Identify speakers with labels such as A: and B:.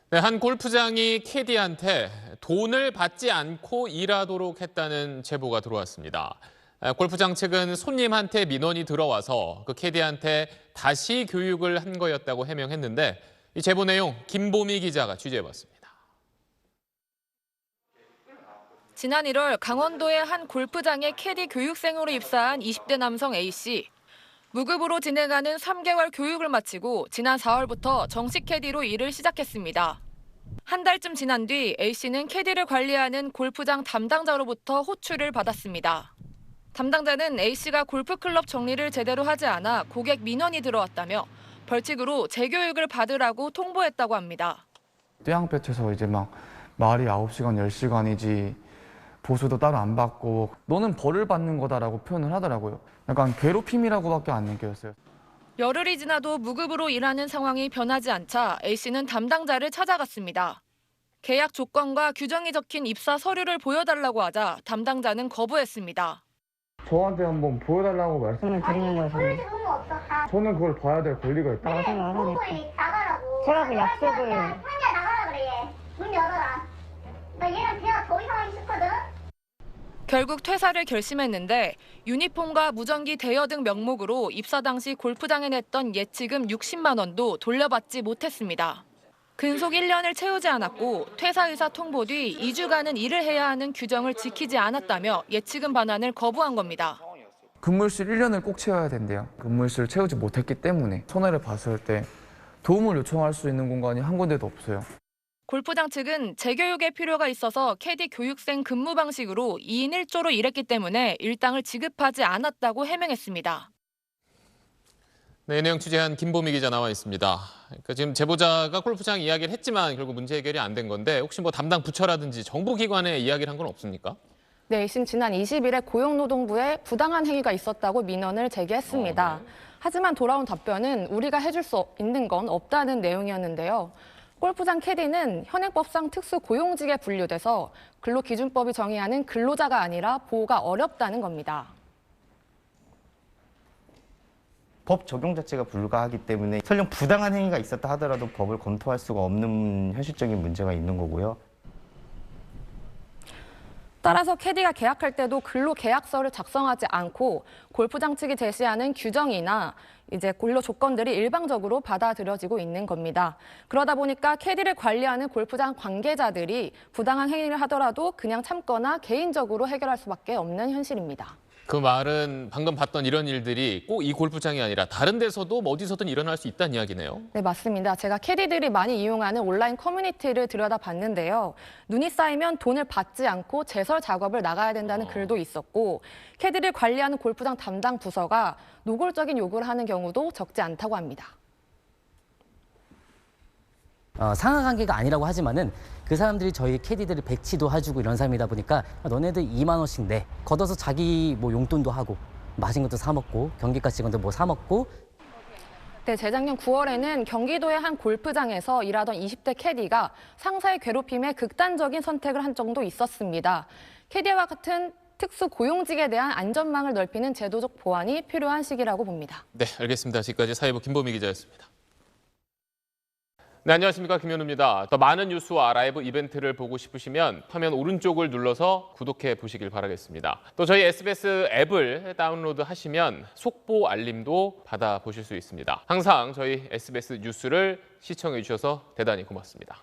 A: 네, 한 골프장이 캐디한테 돈을 받지 않고 일하도록 했다는 제보가 들어왔습니다. 골프장 측은 손님한테 민원이 들어와서 그 캐디한테 다시 교육을 한 거였다고 해명했는데 이 제보 내용 김보미 기자가 취재해봤습니다.
B: 지난 1월 강원도의 한 골프장에 캐디 교육생으로 입사한 20대 남성 A씨. 무급으로 진행하는 3개월 교육을 마치고 지난 4월부터 정식 캐디로 일을 시작했습니다. 한 달쯤 지난 뒤 A씨는 캐디를 관리하는 골프장 담당자로부터 호출을 받았습니다. 담당자는 A씨가 골프클럽 정리를 제대로 하지 않아 고객 민원이 들어왔다며 벌칙으로 재교육을 받으라고 통보했다고 합니다.
C: 떼양볕에서 이제 막 말이 9시간, 10시간이지 보수도 따로 안 받고 너는 벌을 받는 거다라고 표현을 하더라고요. 약간 괴롭힘이라고밖에 안 느껴졌어요.
B: 열흘이 지나도 무급으로 일하는 상황이 변하지 않자 A씨는 담당자를 찾아갔습니다. 계약 조건과 규정이 적힌 입사 서류를 보여달라고 하자 담당자는 거부했습니다.
C: 저한테 한번 보여달라고 말씀을
D: 드리는 거예요.
C: 저는 그걸 봐야 될 권리가 있다.
D: 나가라고. 제가 그 약속을. 상자 나가라 그래 얘. 문 열어라. 나 얘랑 대화 더 이상 하기 싫거든.
B: 결국 퇴사를 결심했는데 유니폼과 무전기 대여 등 명목으로 입사 당시 골프장에 냈던 예치금 60만 원도 돌려받지 못했습니다. 근속 1년을 채우지 않았고 퇴사 의사 통보 뒤 2주간은 일을 해야 하는 규정을 지키지 않았다며 예치금 반환을 거부한 겁니다.
C: 근무일수 1년을 꼭 채워야 된대요. 근무일수를 채우지 못했기 때문에 손해를 봤을 때 도움을 요청할 수 있는 공간이 한 군데도 없어요.
B: 골프장 측은 재교육의 필요가 있어서 캐디 교육생 근무 방식으로 2인 1조로 일했기 때문에 일당을 지급하지 않았다고 해명했습니다.
A: 네, 이 내용 취재한 김보미 기자 나와 있습니다. 그러니까 지금 제보자가 골프장 이야기를 했지만 결국 문제 해결이 안 된 건데 혹시 뭐 담당 부처라든지 정부기관에 이야기를 한 건 없습니까?
E: 네, A씨는 지난 20일에 고용노동부에 부당한 행위가 있었다고 민원을 제기했습니다.
A: 네.
E: 하지만 돌아온 답변은 우리가 해줄 수 있는 건 없다는 내용이었는데요. 골프장 캐디는 현행법상 특수고용직에 분류돼서 근로기준법이 정의하는 근로자가 아니라 보호가 어렵다는 겁니다.
F: 법 적용 자체가 불가하기 때문에 설령 부당한 행위가 있었다 하더라도 법을 검토할 수가 없는 현실적인 문제가 있는 거고요.
E: 따라서 캐디가 계약할 때도 근로계약서를 작성하지 않고 골프장 측이 제시하는 규정이나 이제 근로 조건들이 일방적으로 받아들여지고 있는 겁니다. 그러다 보니까 캐디를 관리하는 골프장 관계자들이 부당한 행위를 하더라도 그냥 참거나 개인적으로 해결할 수밖에 없는 현실입니다.
A: 그 말은 방금 봤던 이런 일들이 꼭 이 골프장이 아니라 다른 데서도 뭐 어디서든 일어날 수 있다는 이야기네요.
E: 네, 맞습니다. 제가 캐디들이 많이 이용하는 온라인 커뮤니티를 들여다봤는데요. 눈이 쌓이면 돈을 받지 않고 제설 작업을 나가야 된다는 글도 있었고 캐디를 관리하는 골프장 담당 부서가 노골적인 요구를 하는 경우도 적지 않다고 합니다.
G: 상하관계가 아니라고 하지만은 그 사람들이 저희 캐디들을 배치도 해주고 이런 사람이다 보니까 너네들 2만 원씩 내. 걷어서 자기 뭐 용돈도 하고 맛있는 것도 사 먹고 경기가 직원들 뭐 사 먹고.
E: 네, 재작년 9월에는 경기도의 한 골프장에서 일하던 20대 캐디가 상사의 괴롭힘에 극단적인 선택을 한 적도 있었습니다. 캐디와 같은 특수 고용직에 대한 안전망을 넓히는 제도적 보완이 필요한 시기라고 봅니다.
A: 네, 알겠습니다. 지금까지 사회부 김보미 기자였습니다. 네, 안녕하십니까. 김현우입니다. 더 많은 뉴스와 라이브 이벤트를 보고 싶으시면 화면 오른쪽을 눌러서 구독해 보시길 바라겠습니다. 또 저희 SBS 앱을 다운로드 하시면 속보 알림도 받아보실 수 있습니다. 항상 저희 SBS 뉴스를 시청해 주셔서 대단히 고맙습니다.